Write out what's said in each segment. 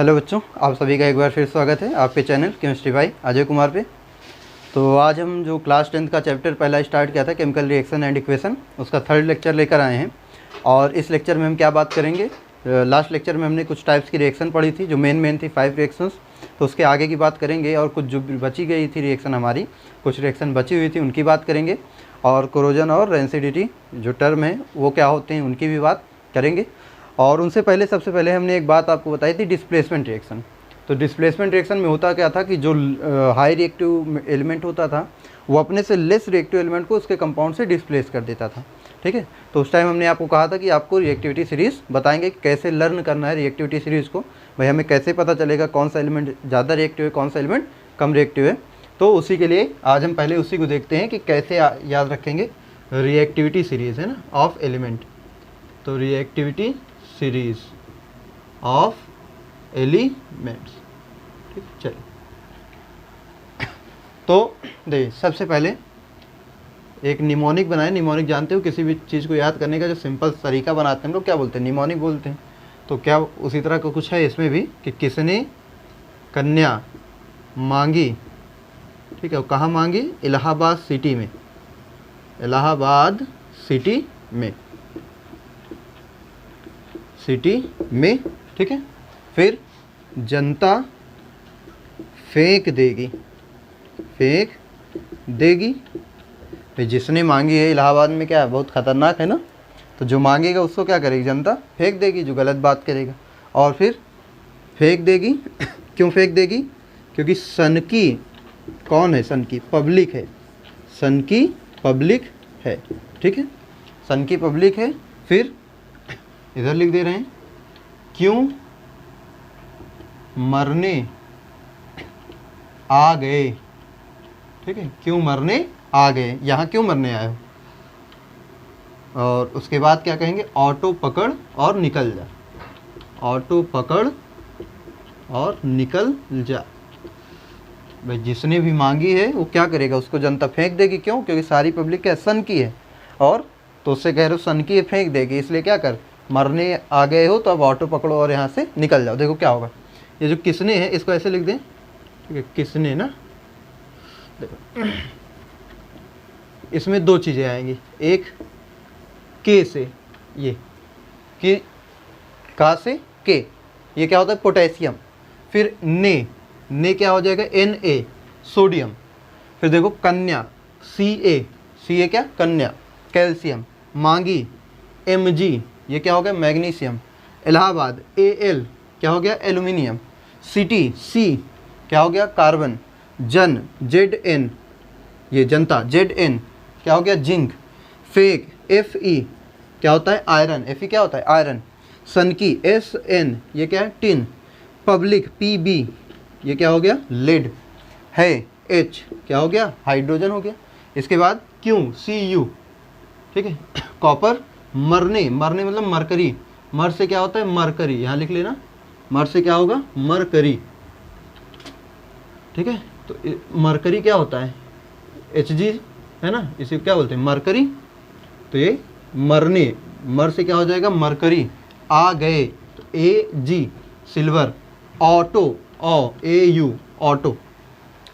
Hello बच्चों, आप सभी का एक बार फिर स्वागत है आपके चैनल केमिस्ट्री भाई अजय कुमार पे। तो आज हम जो क्लास 10th का चैप्टर पहला स्टार्ट किया था केमिकल रिएक्शन एंड इक्वेशन, उसका थर्ड लेक्चर लेकर आए हैं। और इस लेक्चर में हम क्या बात करेंगे, लास्ट लेक्चर में हमने कुछ टाइप्स की रिएक्शन पढ़ी थी जो मेन थी 5 रिएक्शंस। तो उसके आगे की बात करेंगे और कुछ जो बची गई थी रिएक्शन हमारी, कुछ रिएक्शन बची हुई थी उनकी बात करेंगे। और कोरोजन और रेंसिडिटी जो टर्म है वो क्या होते हैं उनकी भी बात करेंगे। और उनसे पहले सबसे पहले हमने एक बात आपको बताई थी, डिस्प्लेसमेंट रिएक्शन। तो डिस्प्लेसमेंट रिएक्शन में होता क्या था कि जो हाई रिएक्टिव एलिमेंट होता था वो अपने से लेस रिएक्टिव एलिमेंट को उसके कंपाउंड से डिस्प्लेस कर देता था। ठीक है, तो उस टाइम हमने आपको कहा था कि आपको रिएक्टिविटी सीरीज़ बताएंगे कैसे लर्न करना है रिएक्टिविटी सीरीज़ को। भाई हमें कैसे पता चलेगा कौन सा एलिमेंट ज़्यादा रिएक्टिव है, कौन सा एलिमेंट कम रिएक्टिव है। तो उसी के लिए आज हम पहले उसी को देखते हैं कि कैसे याद रखेंगे रिएक्टिविटी सीरीज़ है ना ऑफ एलिमेंट। तो रिएक्टिविटी सीरीज ऑफ एलिमेंट्स। ठीक, चलिए। तो देखिए सबसे पहले एक निमोनिक बनाए। निमोनिक जानते हो, किसी भी चीज़ को याद करने का जो सिंपल तरीका बनाते हैं हम लोग क्या बोलते हैं, निमोनिक बोलते हैं। तो क्या उसी तरह का कुछ है इसमें भी कि किसने कन्या मांगी। ठीक है, कहाँ मांगी, इलाहाबाद सिटी में, इलाहाबाद सिटी में, सिटी में। ठीक है, फिर जनता फेंक देगी, फेंक देगी। फिर जिसने मांगी है इलाहाबाद में, क्या है बहुत ख़तरनाक है ना, तो जो मांगेगा उसको क्या करेगी, जनता फेंक देगी, जो गलत बात करेगा। और फिर फेंक देगी क्यों फेंक देगी, क्योंकि सन की कौन है, सन की पब्लिक है, सन की पब्लिक है। ठीक है, सन की पब्लिक है। फिर इधर लिख दे रहे हैं, क्यों मरने आ गए। ठीक है, क्यों मरने आ गए, यहाँ क्यों मरने आए हो। और उसके बाद क्या कहेंगे, ऑटो पकड़ और निकल जा, ऑटो पकड़ और निकल जा। भाई जिसने भी मांगी है वो क्या करेगा, उसको जनता फेंक देगी। क्यों, क्योंकि सारी पब्लिक क्या सन की है, और तो उससे कह रहे हो सन की है, फेंक देगी। इसलिए क्या कर, मरने आ गए हो तो अब ऑटो पकड़ो और यहाँ से निकल जाओ। देखो क्या होगा, ये जो किसने है इसको ऐसे लिख दें। ठीक है, किसने ना, देखो इसमें दो चीज़ें आएंगी, एक के से, ये कि का से के, ये क्या होता है पोटेशियम। फिर ने क्या हो जाएगा, Na सोडियम। फिर देखो कन्या Ca क्या कन्या, कैल्शियम। मांगी Mg, ये क्या हो गया मैग्नीशियम। इलाहाबाद Al क्या हो गया एल्यूमिनियम। सिटी C क्या हो गया कार्बन। जन Zn, ये जनता Zn क्या हो गया जिंक। फेक Fe क्या होता है आयरन, Fe क्या होता है आयरन। सन की Sn ये क्या है टिन। पब्लिक Pb ये क्या हो गया लेड है। H क्या हो गया हाइड्रोजन हो गया। इसके बाद Cu, ठीक है कॉपर। मरने मतलब मरकरी, मर से क्या होता है मरकरी, यहाँ लिख लेना, मर से क्या होगा मरकरी। ठीक है, तो मरकरी क्या होता है Hg है ना, इसे क्या बोलते हैं मरकरी। तो ये मरने, मर से क्या हो जाएगा मरकरी। आ गए तो Ag silver. Auto Au auto,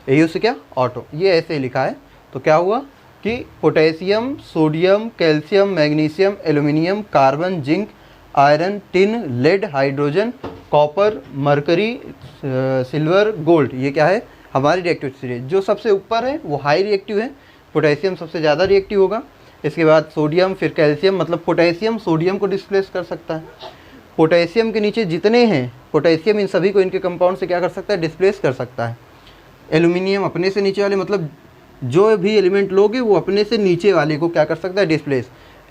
Au से क्या ऑटो, ये ऐसे लिखा है। तो क्या हुआ कि potassium, sodium, calcium, magnesium, aluminium, carbon, zinc, iron, tin, lead, hydrogen, copper, mercury, silver, gold, ये क्या है हमारी रिएक्टिविटी सीरीज। जो सबसे ऊपर है वो हाई रिएक्टिव है, पोटेशियम सबसे ज़्यादा रिएक्टिव होगा। इसके बाद सोडियम, फिर कैल्शियम, मतलब पोटेशियम सोडियम को डिस्प्लेस कर सकता है। पोटेशियम के नीचे जितने हैं पोटेशियम, इन सभी को इनके कंपाउंड से क्या कर सकता है डिस्प्लेस कर सकता है। एल्यूमिनियम अपने से नीचे वाले, मतलब जो भी एलिमेंट लोगे वो अपने से नीचे वाले को क्या कर सकता है डिस्प्लेस।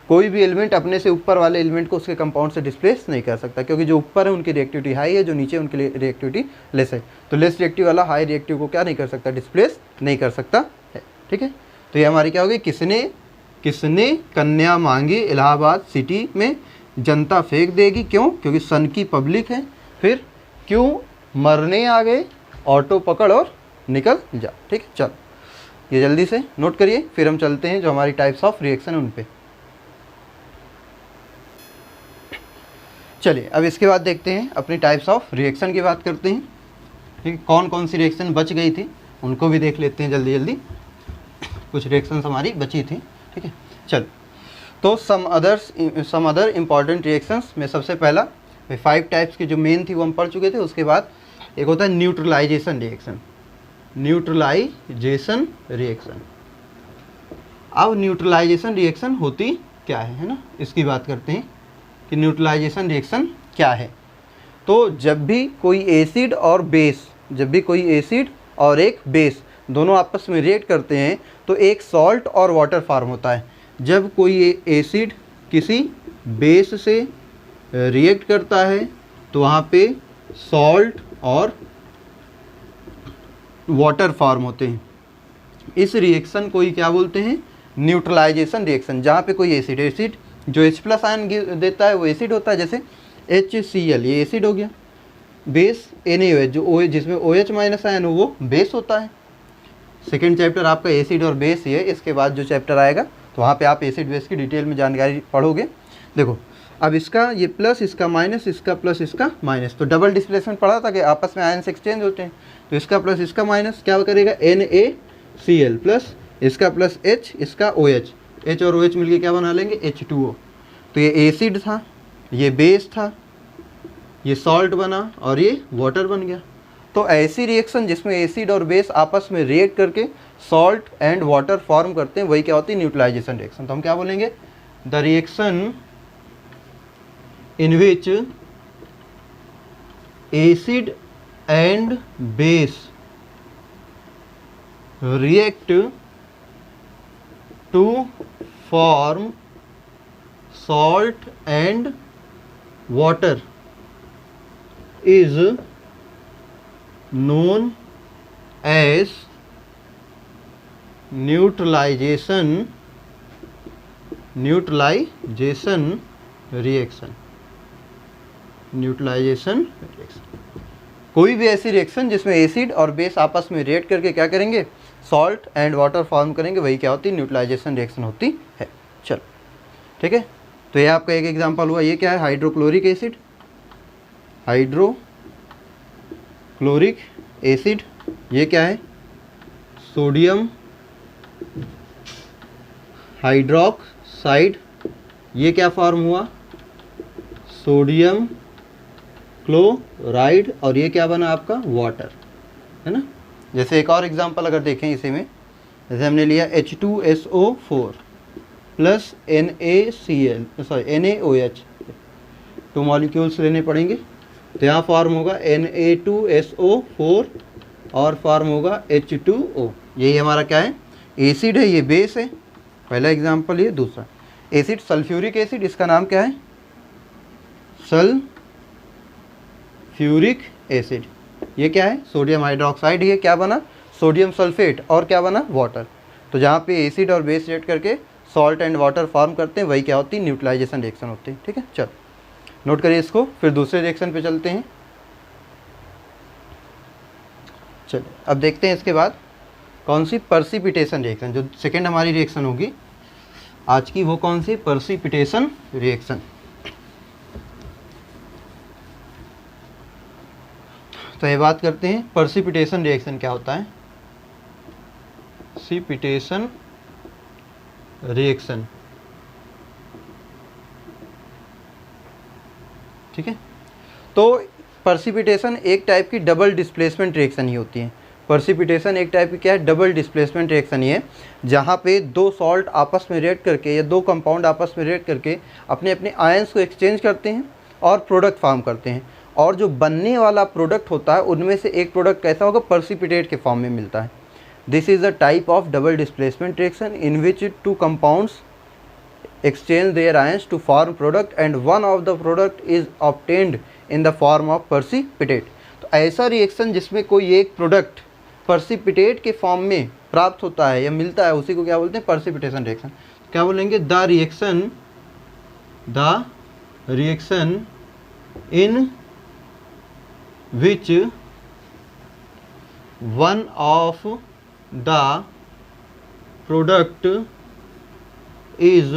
कोई भी एलिमेंट अपने से ऊपर वाले एलिमेंट को उसके कंपाउंड से डिस्प्लेस नहीं कर सकता, क्योंकि जो ऊपर है उनकी रिएक्टिविटी हाई है, जो नीचे उनकी रिएक्टिविटी लेस है। तो लेस रिएक्टिव वाला हाई रिएक्टिव को क्या नहीं कर सकता डिस्प्लेस नहीं कर सकता है। ठीक है, तो ये हमारी क्या होगी, किसने कन्या मांगी इलाहाबाद सिटी में, जनता फेंक देगी। क्यों, क्योंकि सन की पब्लिक है। फिर क्यों मरने आ गए, ऑटो पकड़ और निकल जा। ठीक है, चलो ये जल्दी से नोट करिए, फिर हम चलते हैं जो हमारी टाइप्स ऑफ रिएक्शन उन पे। चलिए अब इसके बाद देखते हैं अपनी टाइप्स ऑफ रिएक्शन की बात करते हैं। ठीक है, कौन कौन सी रिएक्शन बच गई थी उनको भी देख लेते हैं जल्दी जल्दी। कुछ रिएक्शंस हमारी बची थी। ठीक है, चल तो सम अदर इम्पॉर्टेंट रिएक्शंस में सबसे पहला 5 टाइप्स की जो मेन थी वो हम पढ़ चुके थे। उसके बाद एक होता है न्यूट्रलाइजेशन रिएक्शन। न्यूट्रलाइजेशन रिएक्शन, अब न्यूट्रलाइजेशन रिएक्शन होती क्या है ना, इसकी बात करते हैं कि न्यूट्रलाइजेशन रिएक्शन क्या है। तो जब भी कोई एसिड और बेस, जब भी कोई एसिड और एक बेस दोनों आपस में रिएक्ट करते हैं तो एक सॉल्ट और वाटर फॉर्म होता है। जब कोई एसिड किसी बेस से रिएक्ट करता है तो वहाँ पे सॉल्ट और वाटर फॉर्म होते हैं। इस रिएक्शन को ही क्या बोलते हैं, न्यूट्रलाइजेशन रिएक्शन। जहाँ पे कोई एसिड जो H+ आयन देता है वो एसिड होता है, जैसे HCl ये एसिड हो गया। बेस NaOH जो OH जिसमें OH- आयन हो वो बेस होता है। सेकेंड चैप्टर आपका एसिड और बेस ही है, इसके बाद जो चैप्टर आएगा तो वहाँ पे आप एसिड बेस की डिटेल में जानकारी पढ़ोगे। देखो अब इसका ये प्लस, इसका माइनस, इसका प्लस, इसका माइनस, तो डबल डिस्प्लेसमेंट पढ़ा था कि आपस में आयन से एक्सचेंज होते हैं। तो इसका प्लस इसका माइनस क्या करेगा, NaCl प्लस इसका प्लस H, इसका OH, H और OH मिलके क्या बना लेंगे, H2O। तो ये एसिड था, ये बेस था, ये सॉल्ट बना और ये वाटर बन गया। तो ऐसी रिएक्शन जिसमें एसिड और बेस आपस में रिएक्ट करके सॉल्ट एंड वाटर फॉर्म करते हैं वही क्या होती है, न्यूट्रलाइजेशन रिएक्शन। तो हम क्या बोलेंगे, the reaction in which acid and base react to form salt and water is known as neutralization reaction। Neutralization reaction कोई भी ऐसी रिएक्शन जिसमें एसिड और बेस आपस में रिएक्ट करके क्या करेंगे, सॉल्ट एंड वाटर फॉर्म करेंगे, वही क्या होती है, न्यूट्रलाइजेशन रिएक्शन होती है। चलो ठीक है, तो ये आपका एक एग्जांपल हुआ। ये क्या है, हाइड्रोक्लोरिक एसिड, हाइड्रोक्लोरिक एसिड। ये क्या है, सोडियम हाइड्रोक्साइड। ये क्या फॉर्म हुआ, सोडियम क्लोराइड। और ये क्या बना आपका, वाटर, है ना। जैसे एक और एग्जांपल अगर देखें इसी में, जैसे हमने लिया H2SO4 प्लस NaOH, 2 मॉलिक्यूल्स लेने पड़ेंगे। तो यहाँ फॉर्म होगा Na2SO4 और फॉर्म होगा H2O। यही हमारा क्या है, एसिड है, ये बेस है, पहला एग्जांपल ये। दूसरा एसिड सल्फ्यूरिक एसिड, इसका नाम क्या है, सल्फ्यूरिक एसिड। ये क्या है, सोडियम हाइड्रोक्साइड। ये क्या बना, सोडियम सल्फेट, और क्या बना, वाटर। तो जहाँ पे एसिड और बेस रिएक्ट करके सॉल्ट एंड वाटर फॉर्म करते हैं वही क्या होती है, न्यूट्रलाइजेशन रिएक्शन होती है। ठीक है, चलो नोट करिए इसको, फिर दूसरे रिएक्शन पे चलते हैं। चलिए अब देखते हैं इसके बाद कौन सी, पर्सिपिटेशन रिएक्शन। जो सेकेंड हमारी रिएक्शन होगी आज की वो कौन सी, पर्सिपिटेशन रिएक्शन। तो ये बात करते हैं पर्सिपिटेशन रिएक्शन क्या होता है। पर्सिपिटेशन रिएक्शन, ठीक है। तो पर्सिपिटेशन एक टाइप की डबल डिस्प्लेसमेंट रिएक्शन ही होती है। पर्सिपिटेशन एक टाइप की क्या है, डबल डिस्प्लेसमेंट रिएक्शन ही है, जहाँ पे दो सॉल्ट आपस में रिएक्ट करके या दो कंपाउंड आपस में रिएक्ट करके अपने अपने आयंस को एक्सचेंज करते हैं और प्रोडक्ट फॉर्म करते हैं। और जो बनने वाला प्रोडक्ट होता है उनमें से एक प्रोडक्ट कैसा होगा, पर्सिपिटेट के फॉर्म में मिलता है। This is a type of double displacement reaction in which two compounds exchange their ions to form product and one of the product is obtained in the form of precipitate। तो ऐसा reaction जिसमें कोई एक product precipitate के form में प्राप्त होता है या मिलता है उसी को क्या बोलते हैं, precipitation रिएक्शन। क्या बोलेंगे, the reaction in which one of the product is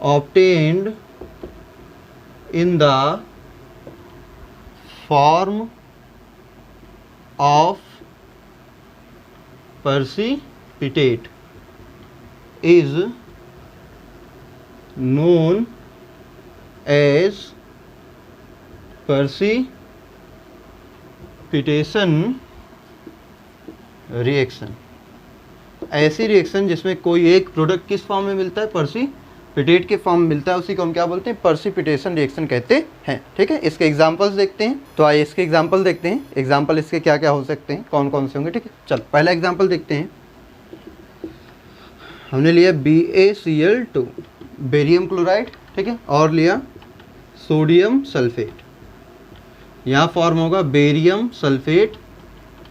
obtained in the form of precipitate is known as precipitation reaction. ऐसी रिएक्शन जिसमें कोई एक प्रोडक्ट किस फॉर्म में मिलता है, प्रेसिपिटेट के फॉर्म में मिलता है, उसी को हम क्या बोलते हैं, प्रेसिपिटेशन रिएक्शन कहते हैं। ठीक है, इसके एग्जांपल्स देखते हैं। तो आइए इसके एग्जांपल देखते हैं। एग्जांपल इसके क्या क्या हो सकते हैं, कौन कौन से होंगे। ठीक है, चलो पहला एग्जांपल देखते हैं। हमने लिया BaCl2 बेरियम क्लोराइड, ठीक है, और लिया सोडियम सल्फेट। यहाँ फॉर्म होगा बेरियम सल्फेट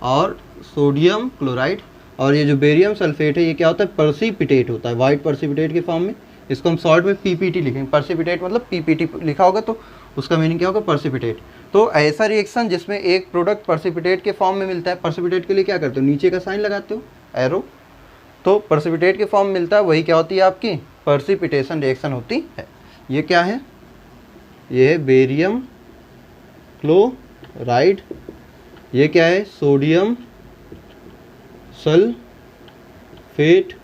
और सोडियम क्लोराइड। और ये जो बेरियम सल्फेट है ये क्या होता है, पर्सिपिटेट होता है, वाइट पर्सिपिटेट के फॉर्म में। इसको हम शॉर्ट में PPT लिखेंगे। पर्सिपिटेट मतलब PPT लिखा होगा तो उसका मीनिंग क्या होगा, पर्सिपिटेट। तो ऐसा रिएक्शन जिसमें एक प्रोडक्ट पर्सिपिटेट के फॉर्म में मिलता है। पर्सिपिटेट के लिए क्या करते हो, नीचे का साइन लगाते हो, एरो। तो पर्सिपिटेट के फॉर्म में मिलता है, वही क्या होती है आपकी पर्सिपिटेशन रिएक्शन होती है। ये क्या है, ये है बेरियम क्लोराइड। ये क्या है, सोडियम सल्फेट।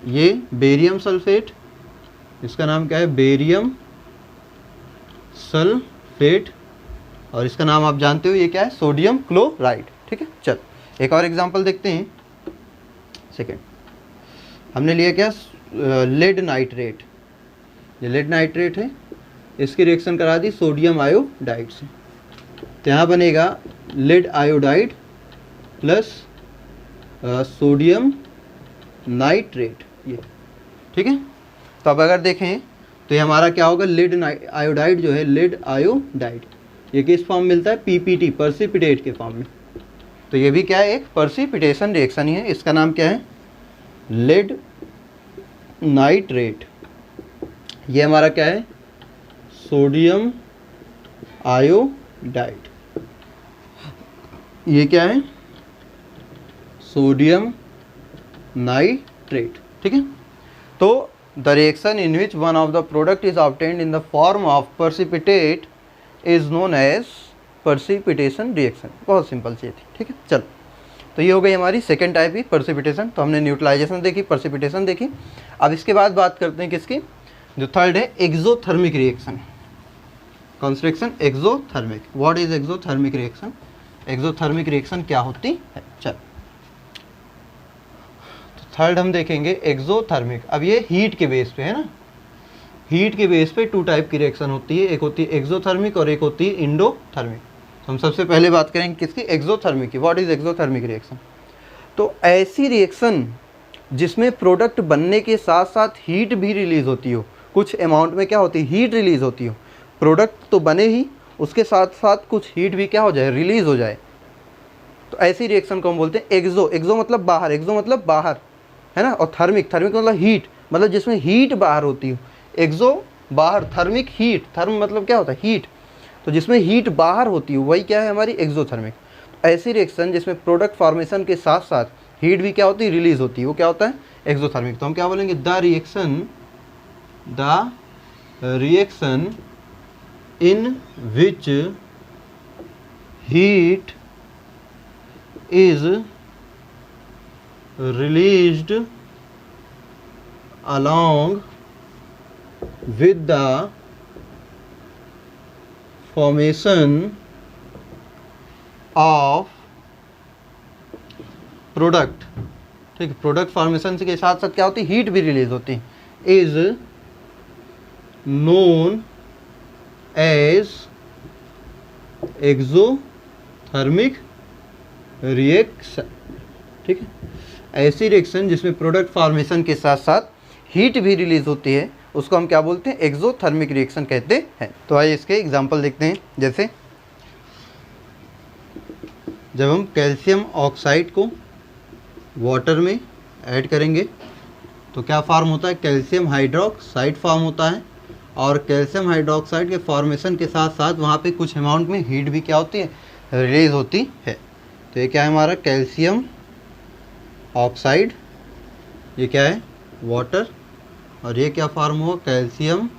ये बेरियम सल्फेट, इसका नाम क्या है, बेरियम सल्फेट। और इसका नाम आप जानते हो, ये क्या है, सोडियम क्लोराइड। ठीक है, चल एक और एग्जांपल देखते हैं। सेकेंड हमने लिया क्या, लेड नाइट्रेट। ये लेड नाइट्रेट है, इसकी रिएक्शन करा दी सोडियम आयोडाइड से। तो यहाँ बनेगा lead iodide plus sodium nitrate, ये। ठीक है, तो अब अगर देखें तो ये हमारा क्या होगा, लेड आयोडाइड जो है, लेड आयोडाइड, ये किस फॉर्म मिलता है, PPT पर्सिपिटेट के फॉर्म में। तो ये भी क्या है, एक पर्सिपिटेशन रिएक्शन ही है। इसका नाम क्या है, लेड नाइट्रेट। ये हमारा क्या है, सोडियम आयोडाइड। ये क्या है, सोडियम नाइट्रेट। ठीक है, तो the reaction in which one of the product is obtained in the form of precipitate is known as precipitation reaction. बहुत सिंपल चीज़ थी। ठीक है, चलो तो ये हो गई हमारी सेकेंड टाइप की पर्सिपिटेशन। तो हमने न्यूट्रलाइजेशन देखी, पर्सिपिटेशन देखी। अब इसके बाद बात करते हैं किसकी, जो थर्ड है एक्सोथर्मिक रिएक्शन। कौन सी reaction, exothermic. What is exothermic reaction, exothermic reaction क्या होती है। चल तो थर्ड हम देखेंगे एक्सोथर्मिक। अब ये हीट के बेस पे है ना, हीट के बेस पे टू टाइप की रिएक्शन होती है, एक होती है एक्सोथर्मिक और एक होती है इंडोथर्मिक। तो हम सबसे पहले बात करेंगे किसकी, एक्सोथर्मिक की। व्हाट इज एक्सोथर्मिक रिएक्शन, तो ऐसी रिएक्शन जिसमें प्रोडक्ट बनने के साथ साथ हीट भी रिलीज होती हो। कुछ अमाउंट में क्या होती है, हीट रिलीज होती हो। प्रोडक्ट तो बने ही, उसके साथ साथ कुछ हीट भी क्या हो जाए, रिलीज हो जाए। तो ऐसी रिएक्शन को हम बोलते हैं एक्सो। एक्सो मतलब बाहर, एक्सो मतलब बाहर है ना, और थर्मिक, थर्मिक मतलब हीट, मतलब जिसमें हीट बाहर होती हो। एक्सो बाहर, थर्मिक हीट, थर्म मतलब क्या होता है, हीट। तो जिसमें हीट बाहर होती है वही क्या है, हमारी एक्सोथर्मिक। ऐसी रिएक्शन जिसमें प्रोडक्ट फॉर्मेशन के साथ साथ हीट भी क्या होती है, रिलीज होती है, वो क्या होता है, एक्सोथर्मिक। तो हम क्या बोलेंगे, the reaction in which heat is released along with the formation of product. ठीक है, प्रोडक्ट फॉर्मेशन के साथ साथ क्या होती है, हीट भी रिलीज होती है, is known as exothermic reaction. ठीक है, ऐसी रिएक्शन जिसमें प्रोडक्ट फॉर्मेशन के साथ साथ हीट भी रिलीज होती है उसको हम क्या बोलते हैं, एक्सोथर्मिक रिएक्शन कहते हैं। तो आइए इसके एग्जांपल देखते हैं। जैसे जब हम कैल्शियम ऑक्साइड को वाटर में ऐड करेंगे तो क्या फॉर्म होता है, कैल्शियम हाइड्रोक्साइड फॉर्म होता है। और कैल्शियम हाइड्रोक्साइड के फॉर्मेशन के साथ साथ वहाँ पे कुछ अमाउंट में हीट भी क्या होती है, रिलीज होती है। तो ये क्या है हमारा कैल्शियम ऑक्साइड, ये क्या है वाटर, और ये क्या फॉर्म हुआ कैल्शियम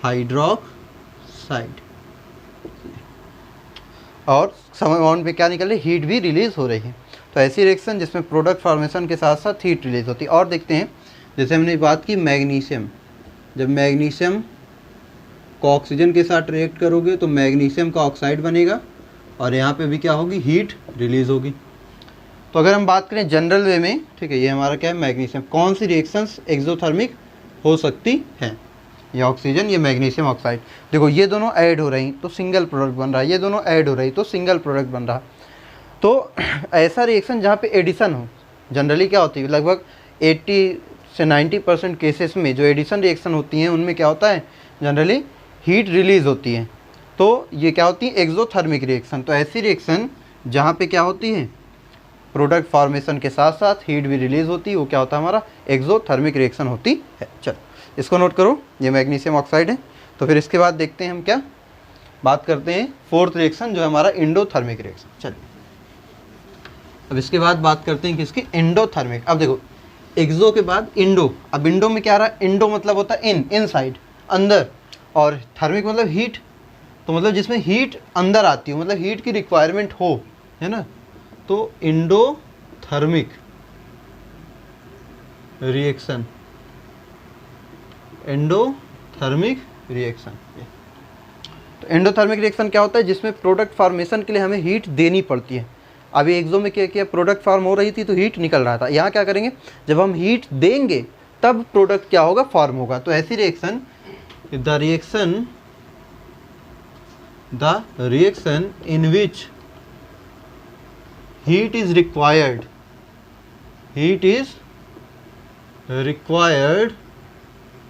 हाइड्रोक्साइड, और सम अमाउंट में क्या निकल रही है, हीट भी रिलीज हो रही है। तो ऐसी रिएक्शन जिसमें प्रोडक्ट फॉर्मेशन के साथ साथ हीट रिलीज होती है। और देखते हैं, जैसे हमने बात की मैग्नीशियम, जब मैग्नीशियम को ऑक्सीजन के साथ रिएक्ट करोगे तो मैग्नीशियम का ऑक्साइड बनेगा और यहाँ पे भी क्या होगी, हीट रिलीज होगी। तो अगर हम बात करें जनरल वे में, ठीक है, ये हमारा क्या है, मैग्नीशियम, कौन सी रिएक्शंस एक्सोथर्मिक हो सकती है, ये ऑक्सीजन, ये मैग्नीशियम ऑक्साइड। देखो ये दोनों ऐड हो रही तो सिंगल प्रोडक्ट बन रहा है, ये दोनों ऐड हो रही तो सिंगल प्रोडक्ट बन रहा। तो ऐसा रिएक्शन जहाँ पे एडिशन हो, जनरली क्या होती है, लगभग 80 से 90% केसेस में जो एडिशन रिएक्शन होती हैं उनमें क्या होता है, जनरली हीट रिलीज होती है। तो ये क्या होती है, एक्सोथर्मिक रिएक्शन। तो ऐसी रिएक्शन जहाँ पे क्या होती है, प्रोडक्ट फॉर्मेशन के साथ साथ हीट भी रिलीज होती है, वो क्या होता है, हमारा एक्सोथर्मिक रिएक्शन होती है। चलो इसको नोट करो, ये मैग्नीशियम ऑक्साइड है। तो फिर इसके बाद देखते हैं हम क्या बात करते हैं, फोर्थ रिएक्शन जो है हमारा एंडोथर्मिक रिएक्शन। चलिए अब इसके बाद बात करते हैं किसकी, एंडोथर्मिक। अब देखो एक्सो के बाद इंडो, अब इंडो में क्या आ रहा है, इंडो मतलब होता है इनसाइड, अंदर, और थर्मिक मतलब हीट, तो मतलब जिसमें हीट अंदर आती हो, मतलब हीट की रिक्वायरमेंट हो, है ना। तो एंडोथर्मिक रिएक्शन, एंडोथर्मिक रिएक्शन। तो एंडोथर्मिक रिएक्शन क्या होता है, जिसमें प्रोडक्ट फॉर्मेशन के लिए हमें हीट देनी पड़ती है। अभी एक्सो में क्या किया, प्रोडक्ट फॉर्म हो रही थी तो हीट निकल रहा था, यहाँ क्या करेंगे, जब हम हीट देंगे तब प्रोडक्ट क्या होगा, फॉर्म होगा। तो ऐसी reaction, the reaction in which heat is required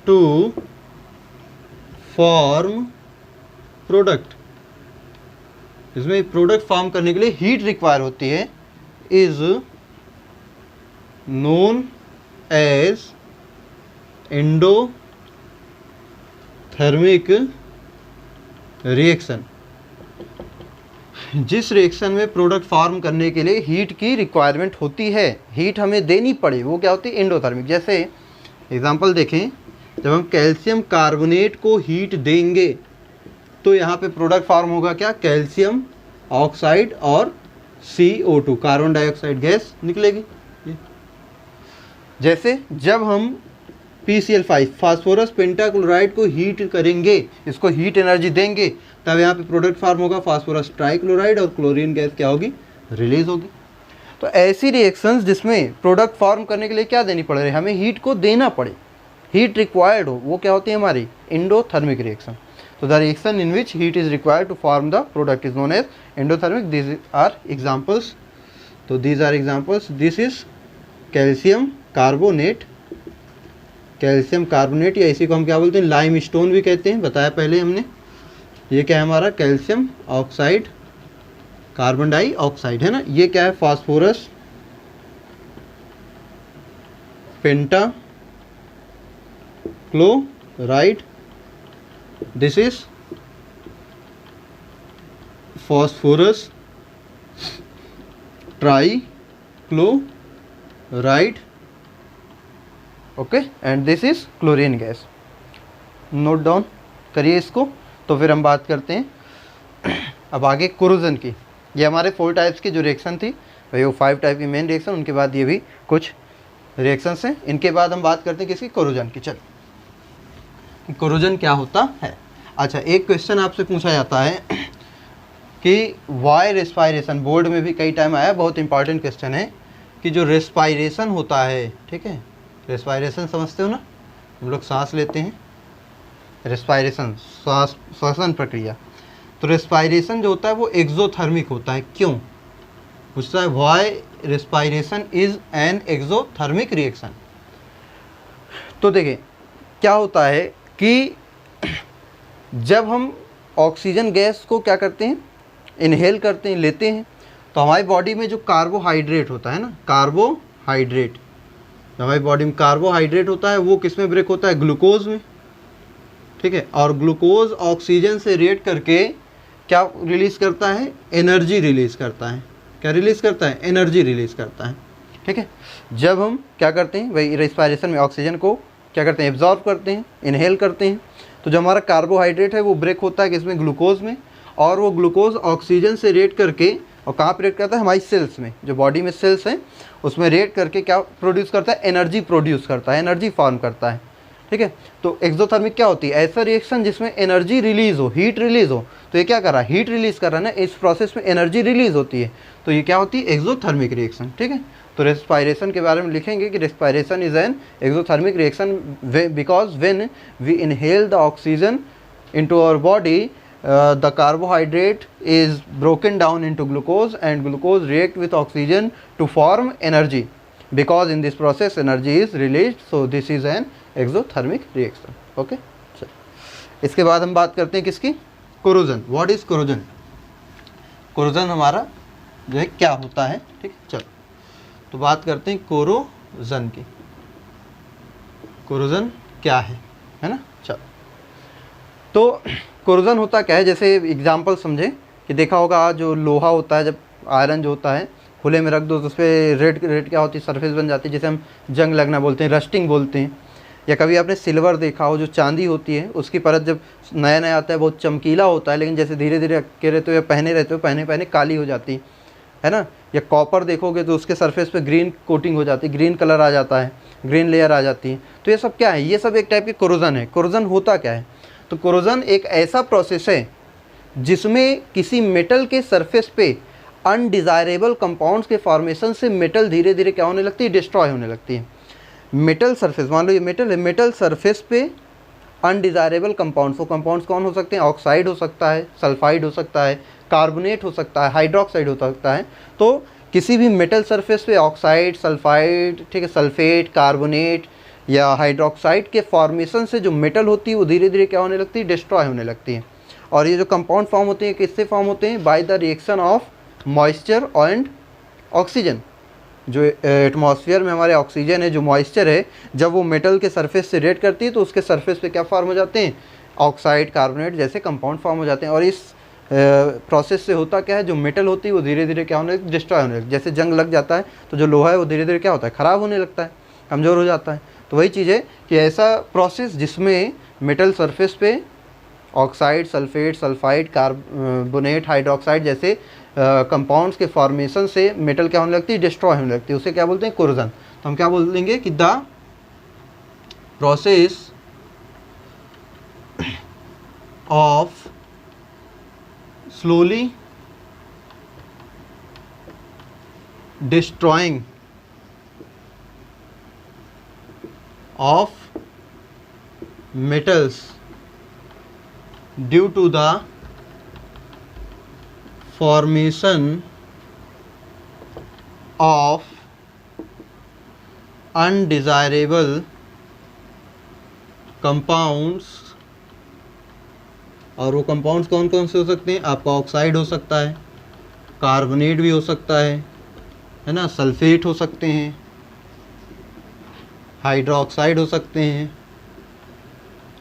to form product, इसमें प्रोडक्ट फॉर्म करने के लिए हीट रिक्वायर होती है, is known as endothermic reaction. जिस रिएक्शन में प्रोडक्ट फॉर्म करने के लिए हीट की रिक्वायरमेंट होती है, हीट हमें देनी पड़े, वो क्या होती है, एंडोथर्मिक। जैसे एग्जांपल देखें, जब हम कैल्शियम कार्बोनेट को हीट देंगे तो यहाँ पे प्रोडक्ट फॉर्म होगा क्या, कैल्शियम ऑक्साइड और CO2, कार्बन डाइऑक्साइड गैस निकलेगी। जैसे जब हम PCl5 फास्फोरस पेंटाक्लोराइड को हीट करेंगे, इसको हीट एनर्जी देंगे, तब यहाँ पे प्रोडक्ट फॉर्म होगा फास्फोरस ट्राइक्लोराइड और क्लोरीन गैस क्या होगी, रिलीज होगी। तो ऐसी रिएक्शंस जिसमें प्रोडक्ट फॉर्म करने के लिए क्या देनी पड़ रही है, हमें हीट को देना पड़े, हीट रिक्वायर्ड हो, वो क्या होती है हमारी एंडोथर्मिक रिएक्शन। तो the reaction in which heat is required to form the product is known as endothermic. This are examples, तो these are examples, this is calcium carbonate, calcium carbonate, या इसी को हम क्या बोलते हैं, लाइम स्टोन भी कहते हैं, बताया पहले हमने। ये क्या है हमारा, कैल्शियम ऑक्साइड, कार्बन डाइऑक्साइड, है ना। ये क्या है, phosphorus pentachloride, this is phosphorus trichloride, okay, and this is chlorine gas. Note down करिए इसको। तो फिर हम बात करते हैं अब आगे कोरोजन की। ये हमारे 4 टाइप्स की जो रिएक्शन थी, भाई वो 5 टाइप की मेन रिएक्शन, उनके बाद ये भी कुछ रिएक्शंस हैं। इनके बाद हम बात करते हैं किसकी, कोरोजन की। चलो कोरोजन क्या होता है। अच्छा, एक क्वेश्चन आपसे पूछा जाता है कि वाई रेस्पायरेशन, बोर्ड में भी कई टाइम आया, बहुत इंपॉर्टेंट क्वेश्चन है कि जो रेस्पायरेशन होता है, ठीक है, रेस्पायरेशन समझते हो ना, हम लोग सांस लेते हैं, रेस्पायरेशन श्वसन प्रक्रिया। तो रेस्पायरेशन जो होता है वो एक्सोथर्मिक होता है। क्यों पूछता है, why respiration is an exothermic reaction. तो देखिए क्या होता है कि जब हम ऑक्सीजन गैस को क्या करते हैं, इनहेल करते हैं, लेते हैं, तो हमारी बॉडी में जो कार्बोहाइड्रेट होता है ना, कार्बोहाइड्रेट, हमारी बॉडी में कार्बोहाइड्रेट होता है, वो किस में ब्रेक होता है, ग्लूकोज में, ठीक है। और ग्लूकोज ऑक्सीजन से रिएक्ट करके क्या रिलीज़ करता है, एनर्जी रिलीज़ करता है। क्या रिलीज़ करता है, एनर्जी रिलीज़ करता है, ठीक है। जब हम क्या करते हैं, वही रेस्पायरेशन में ऑक्सीजन को क्या करते हैं, एब्जॉर्ब करते हैं, इनहेल करते हैं, तो जो हमारा कार्बोहाइड्रेट है वो ब्रेक होता है किसमें, ग्लूकोज में, और वो ग्लूकोज ऑक्सीजन से रिएक्ट करके, और कहाँ पर रिएक्ट करता है, हमारी सेल्स में, जो बॉडी में सेल्स हैं उसमें रिएक्ट करके क्या प्रोड्यूस करता है, एनर्जी प्रोड्यूस करता है, एनर्जी फॉर्म करता है। ठीक है, तो एक्सोथर्मिक क्या होती है, ऐसा रिएक्शन जिसमें एनर्जी रिलीज हो, हीट रिलीज हो। तो ये क्या कर रहा है, हीट रिलीज कर रहा है ना, इस प्रोसेस में एनर्जी रिलीज होती है, तो ये क्या होती है, एक्सोथर्मिक रिएक्शन। ठीक है, तो रेस्पिरेशन के बारे में लिखेंगे कि respiration is an exothermic reaction because when we inhale the oxygen into our body the carbohydrate is broken down into glucose and glucose react with oxygen to form energy, because in this process energy is released, so this is an exothermic reaction. Okay, चलो इसके बाद हम बात करते हैं किसकी, corrosion. What is corrosion, corrosion हमारा जो है क्या होता है। ठीक, चलो तो बात करते हैं कोरोजन की। कोरोजन क्या है ना। चलो तो कोरोजन होता क्या है, जैसे एग्जांपल समझें कि देखा होगा जो लोहा होता है, जब आयरन जो होता है खुले में रख दो तो उस पर रेड रेड क्या होती है, सरफेस बन जाती है, जिसे हम जंग लगना बोलते हैं, रस्टिंग बोलते हैं। या कभी आपने सिल्वर देखा हो, जो चांदी होती है उसकी परत जब नया नया आता है बहुत चमकीला होता है, लेकिन जैसे धीरे धीरे रखे रहते हो या पहने रहते हो, पहने पहने काली हो जाती है ना। या कॉपर देखोगे तो उसके सरफेस पे ग्रीन कोटिंग हो जाती है, ग्रीन कलर आ जाता है, ग्रीन लेयर आ जाती है। तो ये सब क्या है, ये सब एक टाइप की कोरोजन है। कोरोजन होता क्या है, तो कोरोजन एक ऐसा प्रोसेस है जिसमें किसी मेटल के सरफेस पे अनडिज़ायरेबल कंपाउंड्स के फॉर्मेशन से मेटल धीरे धीरे क्या होने लगती है, डिस्ट्रॉय होने लगती है। मेटल सरफेस, मान लो ये मेटल है, मेटल सरफेस पे अनडिज़ायरेबल कंपाउंड्स, वो कंपाउंड्स कौन हो सकते हैं, ऑक्साइड हो सकता है, सल्फाइड हो सकता है, कार्बोनेट हो सकता है, हाइड्रोक्साइड हो सकता है। तो किसी भी मेटल सरफेस पे ऑक्साइड, सल्फाइड, ठीक है, सल्फेट, कार्बोनेट या हाइड्रोक्साइड के फॉर्मेशन से जो मेटल होती है वो धीरे धीरे क्या होने लगती है, डिस्ट्रॉय होने लगती है। और ये जो कंपाउंड फॉर्म होते हैं किससे फॉर्म होते हैं, bye the reaction of moisture and oxygen. जो एटमॉस्फेयर में हमारे ऑक्सीजन है, जो मॉइस्चर है, जब वो मेटल के सरफेस से रिएक्ट करती है तो उसके सरफेस पे क्या फॉर्म हो जाते हैं, ऑक्साइड, कार्बोनेट जैसे कंपाउंड फॉर्म हो जाते हैं। और इस प्रोसेस से होता क्या है, जो मेटल होती है वो धीरे धीरे क्या होने लगती है, डिस्ट्रॉय होने लगती है। जैसे जंग लग जाता है तो जो लोहा है वो धीरे धीरे क्या होता है, ख़राब होने लगता है, कमज़ोर हो जाता है। तो वही चीज़ है कि ऐसा प्रोसेस जिसमें मेटल सरफेस पे oxide, sulphate, sulphide, carbonate, hydroxide जैसे कंपाउंड्स के फॉर्मेशन से मेटल क्या होने लगती है, डिस्ट्रॉय होने लगती है, उसे क्या बोलते हैं, कोरोजन। तो हम क्या बोल देंगे कि the process of slowly destroying of metals due to the formation of undesirable compounds। और वो कंपाउंड्स कौन कौन से हो सकते हैं, आपका ऑक्साइड हो सकता है, कार्बोनेट भी हो सकता है ना, सल्फेट हो सकते हैं, हाइड्रोक्साइड हो सकते हैं,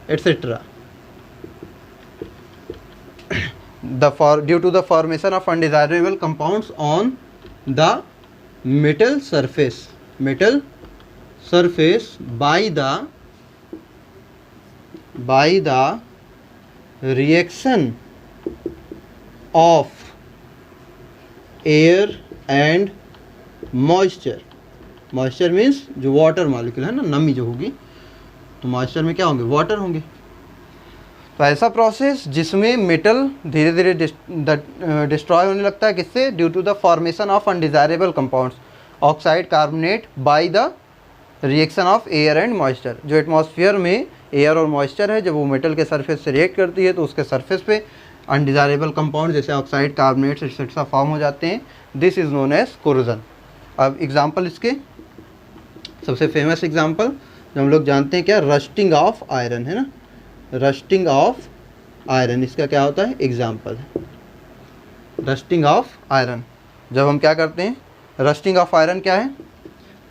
etcetera. Due to the formation of undesirable compounds on the metal surface, metal surface by the reaction of air and moisture. Moisture means जो वाटर मॉलिक्यूल है ना, नमी जो होगी, तो मॉइस्चर में क्या होंगे, वाटर होंगे। तो ऐसा प्रोसेस जिसमें मेटल धीरे धीरे डिस्ट्रॉय होने लगता है, किससे, due to the formation of undesirable compounds, oxide, carbonate, by the reaction of air and moisture. जो एटमॉस्फेयर में एयर और मॉइस्चर है, जब वो मेटल के सरफेस से रिएक्ट करती है तो उसके सरफेस पे अनडिजायरेबल कंपाउंड जैसे ऑक्साइड, कार्बोनेट्स एक्सेट्रा फॉर्म हो जाते हैं। This is known as corrosion. अब एग्जाम्पल इसके सबसे फेमस एग्जाम्पल जो हम लोग जानते हैं क्या, रस्टिंग ऑफ आयरन है ना, रस्टिंग ऑफ आयरन, इसका क्या होता है, एग्जाम्पल है रस्टिंग ऑफ आयरन। जब हम क्या करते हैं, रस्टिंग ऑफ आयरन क्या है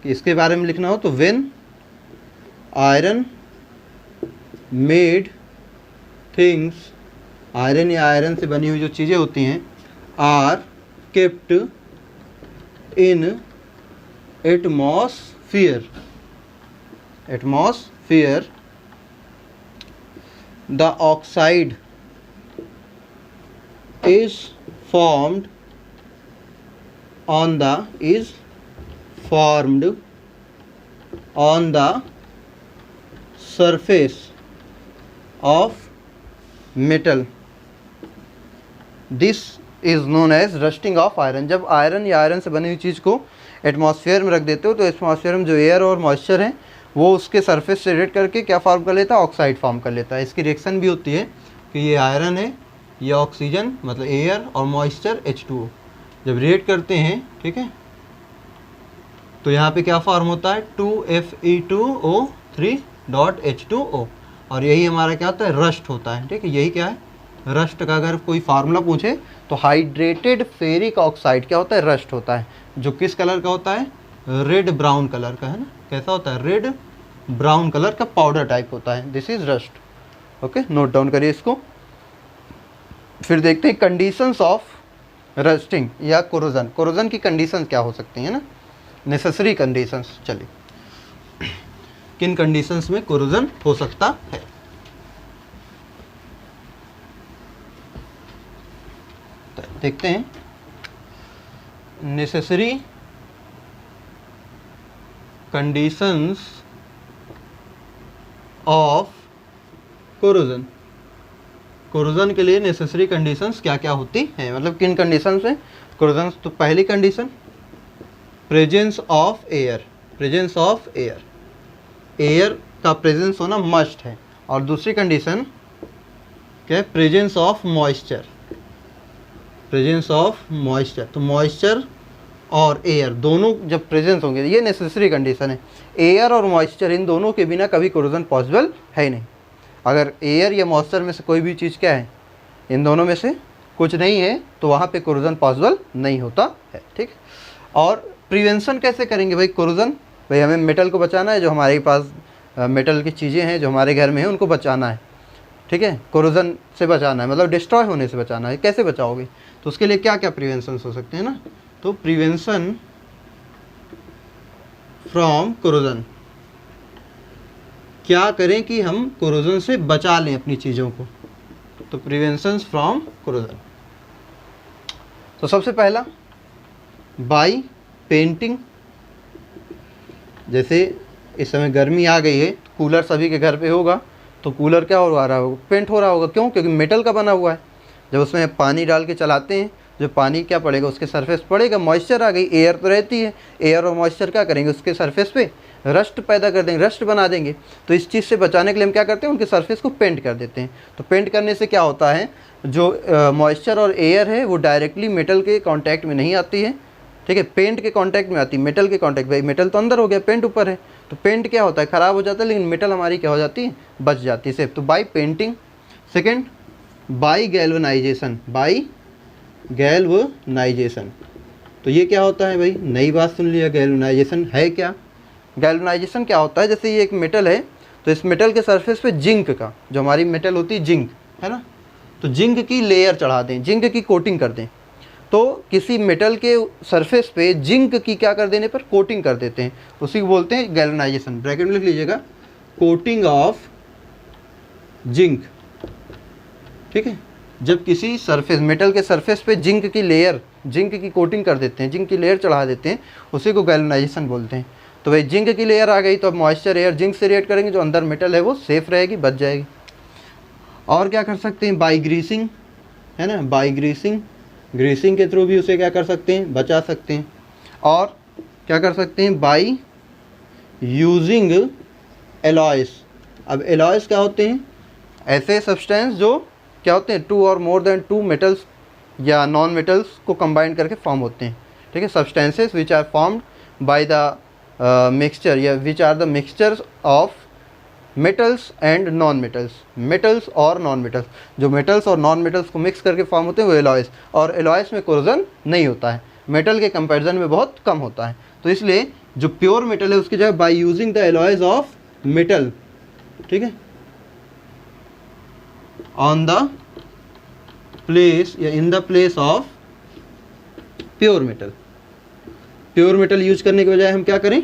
कि इसके बारे में लिखना हो तो when iron made things, iron या आयरन से बनी हुई जो चीज़ें होती हैं, are kept in atmosphere the oxide is formed on the surface of metal. This is known as rusting of iron. जब आयरन या आयरन से बनी हुई चीज़ को एटमॉस्फेयर में रख देते हो तो एटमॉस्फेयर में जो एयर और मॉइस्चर है वो उसके सरफेस से रिएक्ट करके क्या फॉर्म कर लेता है, ऑक्साइड फॉर्म कर लेता है। इसकी रिएक्शन भी होती है कि ये आयरन है, ये ऑक्सीजन मतलब एयर और मॉइस्चर H2O जब रिएक्ट करते हैं, ठीक है, तो यहाँ पे क्या फॉर्म होता है 2Fe2O3.H2O और यही हमारा क्या होता है, रस्ट होता है। ठीक है, यही क्या है, रस्ट का अगर कोई फार्मूला पूछे तो हाइड्रेटेड फेरिक ऑक्साइड क्या होता है, रस्ट होता है, जो किस कलर का होता है, रेड ब्राउन कलर का, है ना। कैसा होता है, रेड ब्राउन कलर का पाउडर टाइप होता है। This is rust. Okay, note down करिए इसको। फिर देखते हैं कंडीशंस ऑफ रस्टिंग या कोरोजन। कोरोजन की कंडीशन क्या हो सकती है ना, नेसेसरी कंडीशंस। चलिए, किन कंडीशंस में कोरोजन हो सकता है। देखते हैं, necessary conditions of corrosion. Corrosion के लिए नेसेसरी कंडीशंस क्या क्या होती हैं, मतलब किन कंडीशंस में कोरोजन। तो पहली condition presence of air. Presence of air, air का प्रेजेंस होना मस्ट है। और दूसरी कंडीशन क्या है, presence of moisture. Presence of moisture, तो मॉइस्चर और एयर दोनों जब प्रेजेंस होंगे, ये नेसेसरी कंडीशन है। एयर और मॉइस्चर इन दोनों के बिना कभी कोरोजन पॉसिबल है ही नहीं। अगर एयर या मॉइस्चर में से कोई भी चीज़ क्या है, इन दोनों में से कुछ नहीं है, तो वहाँ पे कोरोजन पॉसिबल नहीं होता है। ठीक, और प्रिवेंशन कैसे करेंगे भाई कोरोजन। भाई हमें मेटल को बचाना है, जो हमारे पास मेटल की चीज़ें हैं जो हमारे घर में हैं उनको बचाना है। ठीक है, कोरोजन से बचाना है, मतलब डिस्ट्रॉय होने से बचाना है। कैसे बचाओगे, तो उसके लिए क्या क्या प्रिवेंशन हो सकते हैं ना। तो प्रिवेंशन फ्रॉम कोरोजन, क्या करें कि हम कोरोजन से बचा लें अपनी चीज़ों को। तो प्रिवेंशन फ्रॉम कोरोजन, तो सबसे पहला बाई पेंटिंग। जैसे इस समय गर्मी आ गई है, कूलर सभी के घर पे होगा, तो कूलर क्या हो रहा होगा, पेंट हो रहा होगा। क्यों, क्योंकि मेटल का बना हुआ है। जब उसमें पानी डाल के चलाते हैं, जो पानी क्या पड़ेगा, उसके सरफेस पड़ेगा, मॉइस्चर आ गई, एयर तो रहती है, एयर और मॉइस्चर क्या करेंगे, उसके सरफेस पे रस्ट पैदा कर देंगे, रस्ट बना देंगे। तो इस चीज़ से बचाने के लिए हम क्या करते हैं, उनके सरफेस को पेंट कर देते हैं। तो पेंट करने से क्या होता है, जो मॉइस्चर और एयर है वो डायरेक्टली मेटल के कॉन्टैक्ट में नहीं आती है। ठीक है, पेंट के कांटेक्ट में आती है, मेटल के कांटेक्ट। भाई मेटल तो अंदर हो गया, पेंट ऊपर है, तो पेंट क्या होता है, ख़राब हो जाता है, लेकिन मेटल हमारी क्या हो जाती है, बच जाती है सेफ। तो by painting. Second, by galvanisation. By galvanisation, तो ये क्या होता है भाई, नई बात सुन लिया। गैल्वेनाइजेशन है क्या, गैल्वेनाइजेशन क्या होता है, जैसे ये एक मेटल है, तो इस मेटल के सरफेस पे जिंक का, जो हमारी मेटल होती है जिंक, है ना, तो जिंक की लेयर चढ़ा दें, जिंक की कोटिंग कर दें। तो किसी मेटल के सरफेस पे जिंक की क्या कर देने पर कोटिंग कर देते हैं, उसी को बोलते हैं गैल्वेनाइजेशन। ब्रैकेट में लिख लीजिएगा, कोटिंग ऑफ जिंक। ठीक है, जब किसी सरफेस, मेटल के सरफेस पे जिंक की लेयर, जिंक की कोटिंग कर देते हैं, जिंक की लेयर चढ़ा देते हैं, उसी को गैल्वेनाइजेशन बोलते हैं। तो भाई जिंक की लेयर आ गई, तो अब मॉइस्चर एयर जिंक से रिएक्ट करेंगे, जो अंदर मेटल है वो सेफ रहेगी, बच जाएगी। और क्या कर सकते हैं, बाई ग्रीसिंग, है ना, बाई ग्रीसिंग, ग्रीसिंग के थ्रू भी उसे क्या कर सकते हैं, बचा सकते हैं। और क्या कर सकते हैं, बाई यूजिंग एलॉयस। अब एलॉयस क्या होते हैं, ऐसे सब्सटेंस जो क्या होते हैं, 2 और मोर देन 2 मेटल्स या नॉन मेटल्स को कंबाइन करके फॉर्म होते हैं। ठीक है, substances which are formed by the mixture या which are the mixtures of metals and non metals. Metals और नॉन मेटल्स, जो मेटल्स और नॉन मेटल्स को मिक्स करके फॉर्म होते हैं वो एलॉयस। और एलॉयस में कोरोजन नहीं होता है, मेटल के कंपैरिजन में बहुत कम होता है। तो इसलिए जो प्योर मेटल है उसकी जगह by using the alloys of metal, ठीक है, ऑन द प्लेस या in the place of pure metal. Pure metal use करने के बजाय हम क्या करें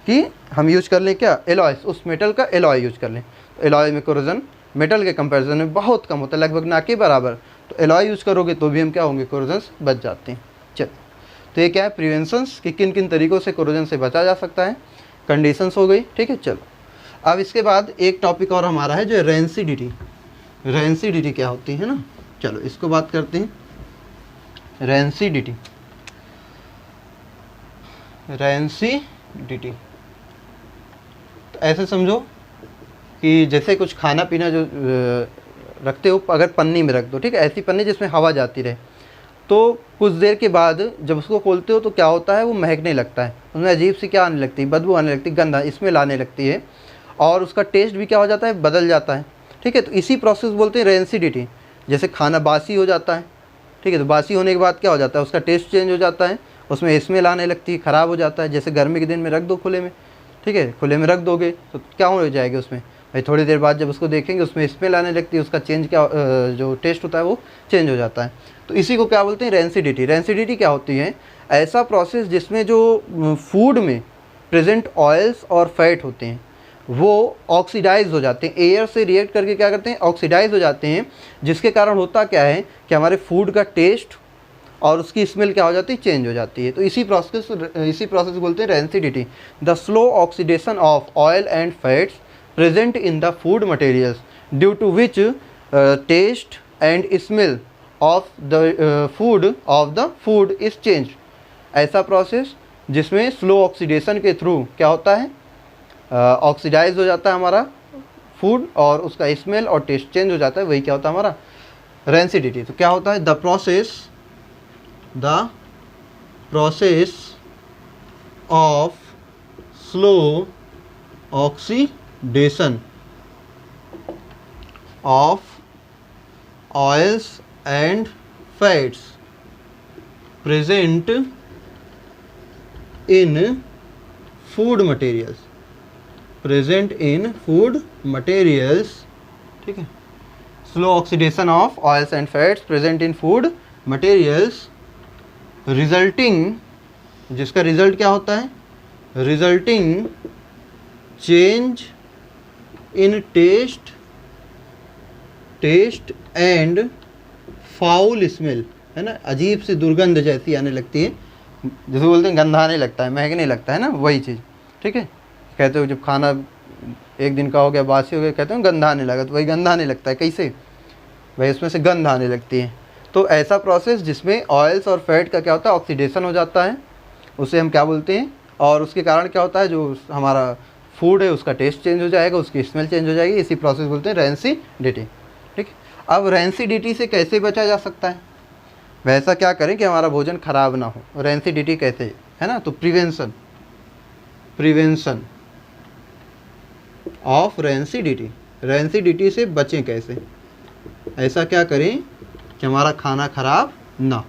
कि हम यूज कर लें क्या, एलॉयस, उस मेटल का एलॉय यूज कर लें, तो एलॉय में कोरोजन मेटल के कंपैरिजन में बहुत कम होता है, लगभग ना के बराबर। तो एलॉय यूज़ करोगे तो भी हम क्या होंगे, कोरोजन से बच जाते हैं। चलो, तो ये क्या है प्रिवेंशंस कि किन किन तरीक़ों से कोरोजन से बचा जा सकता है, कंडीशंस हो गई। ठीक है, चलो अब इसके बाद एक टॉपिक और हमारा है जो रेंसिडिटी। रेंसिडिटी क्या होती है ना, चलो इसको बात करते हैं। रेंसिडिटी, रेंसिडिटी तो ऐसे समझो कि जैसे कुछ खाना पीना जो रखते हो, अगर पन्नी में रख दो, ठीक है, ऐसी पन्नी जिसमें हवा जाती रहे, तो कुछ देर के बाद जब उसको खोलते हो तो क्या होता है, वो महकने लगता है, उसमें अजीब सी क्या आने लगती है, बदबू आने लगती है, गंदा स्मेल आने लगती है, और उसका टेस्ट भी क्या हो जाता है, बदल जाता है। ठीक है, तो इसी प्रोसेस बोलते हैं रेंसिडिटी। जैसे खाना बासी हो जाता है, ठीक है, तो बासी होने के बाद क्या हो जाता है, उसका टेस्ट चेंज हो जाता है, उसमें स्मेल आने लगती है, ख़राब हो जाता है। जैसे गर्मी के दिन में रख दो खुले में, ठीक है, खुले में रख दोगे तो क्या हो जाएगी उसमें भाई, थोड़ी देर बाद जब उसको देखेंगे उसमें स्मेल आने लगती है, उसका चेंज क्या जो टेस्ट होता है वो चेंज हो जाता है। तो इसी को क्या बोलते हैं, रेंसिडिटी। रेंसिडिटी क्या होती है, ऐसा प्रोसेस जिसमें जो फूड में प्रेजेंट ऑयल्स और फैट होते हैं वो ऑक्सीडाइज हो जाते हैं, एयर से रिएक्ट करके क्या करते हैं, ऑक्सीडाइज हो जाते हैं, जिसके कारण होता क्या है कि हमारे फूड का टेस्ट और उसकी स्मेल क्या हो जाती है, चेंज हो जाती है। तो इसी प्रोसेस बोलते हैं rancidity. The slow oxidation of oil and fats present in the food materials due to which taste and smell of the food is change. ऐसा प्रोसेस जिसमें स्लो ऑक्सीडेशन के थ्रू क्या होता है, ऑक्सीडाइज हो जाता है हमारा फूड और उसका स्मेल और टेस्ट चेंज हो जाता है, वही क्या होता है हमारा रेंसिडिटी। तो क्या होता है, the process of slow oxidation of oils and fats present in food materials, ठीक है, slow oxidation of oils and fats present in food materials resulting, जिसका रिजल्ट क्या होता है, resulting change in taste and foul smell, है ना, अजीब सी दुर्गंध जैसी आने लगती है, जैसे बोलते हैं गंधा आने लगता है, महकने लगता है ना, वही चीज़। ठीक है, कहते हो जब खाना एक दिन का हो गया, बासी हो गया, कहते हो गंधा आने लगा, तो वही गंधा आने लगता है, कैसे भाई, उसमें से गंध आने लगती है। तो ऐसा प्रोसेस जिसमें ऑयल्स और फैट का क्या होता है, ऑक्सीडेशन हो जाता है, उसे हम क्या बोलते हैं, और उसके कारण क्या होता है, जो हमारा फूड है उसका टेस्ट चेंज हो जाएगा, उसकी स्मेल चेंज हो जाएगी, इसी प्रोसेस बोलते हैं रेंसिडिटी। ठीक है, अब रेंसिडिटी से कैसे बचा जा सकता है, वैसा क्या करें कि हमारा भोजन खराब ना हो, रेंसिडिटी कैसे, है ना, तो प्रिवेंशन ऑफ रेंसिडिटी से बचें कैसे, ऐसा क्या करें कि हमारा खाना खराब ना।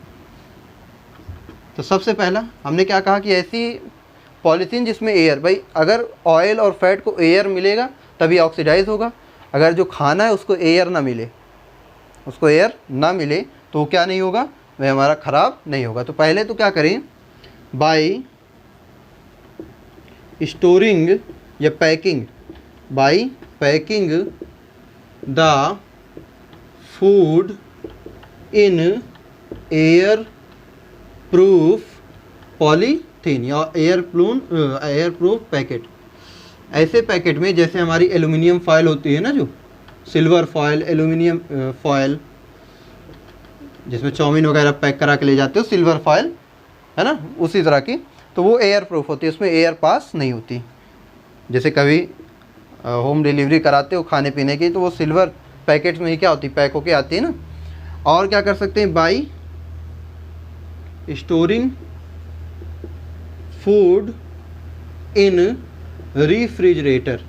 तो सबसे पहला हमने क्या कहा कि ऐसी पॉलीथीन जिसमें एयर, भाई अगर ऑयल और फैट को एयर मिलेगा तभी ऑक्सीडाइज होगा, अगर जो खाना है उसको एयर ना मिले, तो वो क्या नहीं होगा, वह हमारा ख़राब नहीं होगा। तो पहले तो क्या करें, बाय स्टोरिंग या packing the food in air proof polythene या एयर प्रूफ पैकेट। ऐसे पैकेट में जैसे हमारी एल्युमिनियम फॉयल होती है ना, जो सिल्वर फॉयल, एल्युमिनियम फॉयल, जिसमें चाउमीन वगैरह पैक करा के ले जाते हो, सिल्वर फॉयल, है ना, उसी तरह की, तो वो एयर प्रूफ होती है, उसमें एयर पास नहीं होती। जैसे कभी होम डिलीवरी कराते हो खाने पीने की, तो वो सिल्वर पैकेट्स में ही क्या होती है, पैक होके आती है ना। और क्या कर सकते हैं, bye storing food in refrigerator,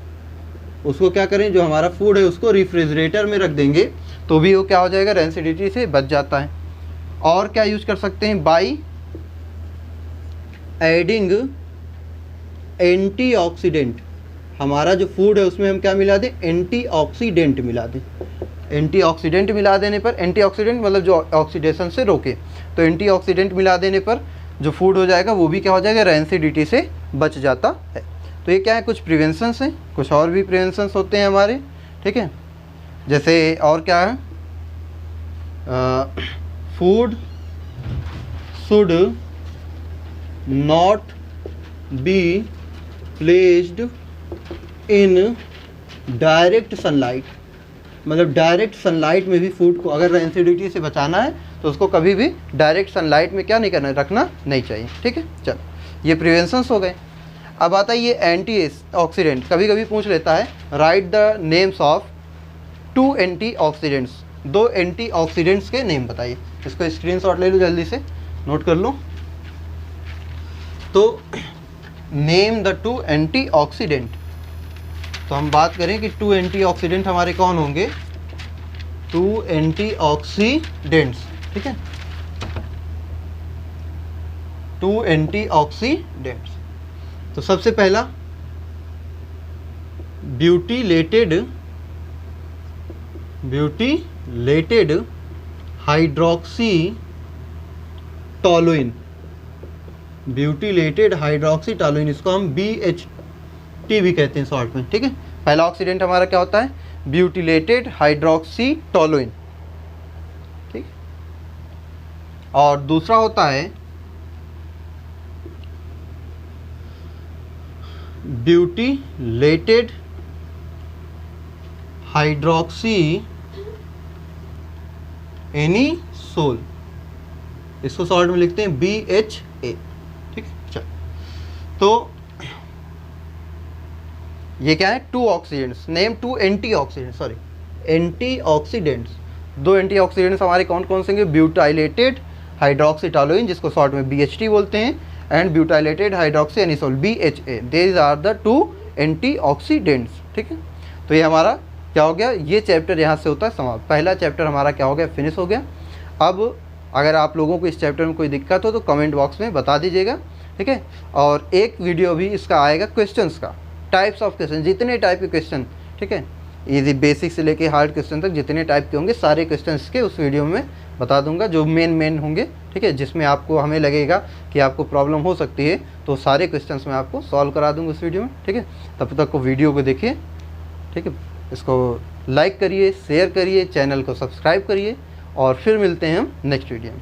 उसको क्या करें, जो हमारा फूड है उसको रेफ्रिजरेटर में रख देंगे तो भी वो क्या हो जाएगा, रेंसिडिटी से बच जाता है। और क्या यूज कर सकते हैं, बाय एडिंग एंटीऑक्सीडेंट, हमारा जो फूड है उसमें हम क्या मिला दें, एंटीऑक्सीडेंट मिला दें। एंटीऑक्सीडेंट मिला देने पर, एंटीऑक्सीडेंट मतलब जो ऑक्सीडेशन से रोके, तो एंटीऑक्सीडेंट मिला देने पर जो फूड हो जाएगा वो भी क्या हो जाएगा, रेंसिडिटी से बच जाता है। तो ये क्या है, कुछ प्रिवेंशंस हैं, कुछ और भी प्रिवेंशंस होते हैं हमारे। ठीक है, जैसे और क्या है, food should not be placed in direct sunlight, मतलब डायरेक्ट सनलाइट में भी फूड को अगर एसिडिटी से बचाना है तो उसको कभी भी डायरेक्ट सनलाइट में क्या नहीं करना, रखना नहीं चाहिए। ठीक है, चलो ये प्रिवेंशंस हो गए। अब आता है ये एंटी ऑक्सीडेंट। कभी कभी पूछ लेता है right the names of 2 antioxidants, 2 antioxidants के नेम बताइए। इसको स्क्रीनशॉट ले लो, जल्दी से नोट कर लो। तो नेम द 2 एंटीऑक्सीडेंट, तो हम बात करें कि 2 एंटीऑक्सीडेंट हमारे कौन होंगे, 2 एंटीऑक्सीडेंट्स। ठीक है, 2 एंटीऑक्सीडेंट्स। तो सबसे पहला butylated hydroxy toluene, butylated hydroxy toluene, इसको हम BHT भी कहते हैं शॉर्ट में। ठीक है, पहला ऑक्सीडेंट हमारा क्या होता है, ब्यूटीलेटेड हाइड्रोक्सी टोलुइन। ठीक, और दूसरा होता है ब्यूटीलेटेड हाइड्रोक्सी एनिसोल, इसको शॉर्ट में लिखते हैं BHA। ठीक है, चलो तो ये क्या है, 2 oxidants. Name 2 antioxidants, sorry antioxidants. 2 antioxidants हमारे कौन कौन से होंगे, ब्यूटाइलेटेड हाइड्रोक्सी टोलुइन जिसको शॉर्ट में BHT बोलते हैं, and butylated hydroxy anisole BHA। These are the 2 antioxidants. ठीक है, तो ये हमारा क्या हो गया, ये चैप्टर यहाँ से होता है समाप्त। पहला चैप्टर हमारा क्या हो गया, फिनिश हो गया। अब अगर आप लोगों को इस चैप्टर में कोई दिक्कत हो तो कमेंट बॉक्स में बता दीजिएगा। ठीक है, और एक वीडियो भी इसका आएगा क्वेश्चंस का, टाइप्स ऑफ क्वेश्चन, जितने टाइप के क्वेश्चन, ठीक है, इजी बेसिक से लेके हार्ड क्वेश्चन तक जितने टाइप के होंगे सारे क्वेश्चंस के उस वीडियो में बता दूंगा, जो मेन होंगे। ठीक है, जिसमें आपको हमें लगेगा कि आपको प्रॉब्लम हो सकती है तो सारे क्वेश्चंस मैं आपको सॉल्व करा दूंगा उस वीडियो में। ठीक है, तब तक को वीडियो को देखिए। ठीक है, इसको लाइक करिए, शेयर करिए, चैनल को सब्सक्राइब करिए, और फिर मिलते हैं हम नेक्स्ट वीडियो में।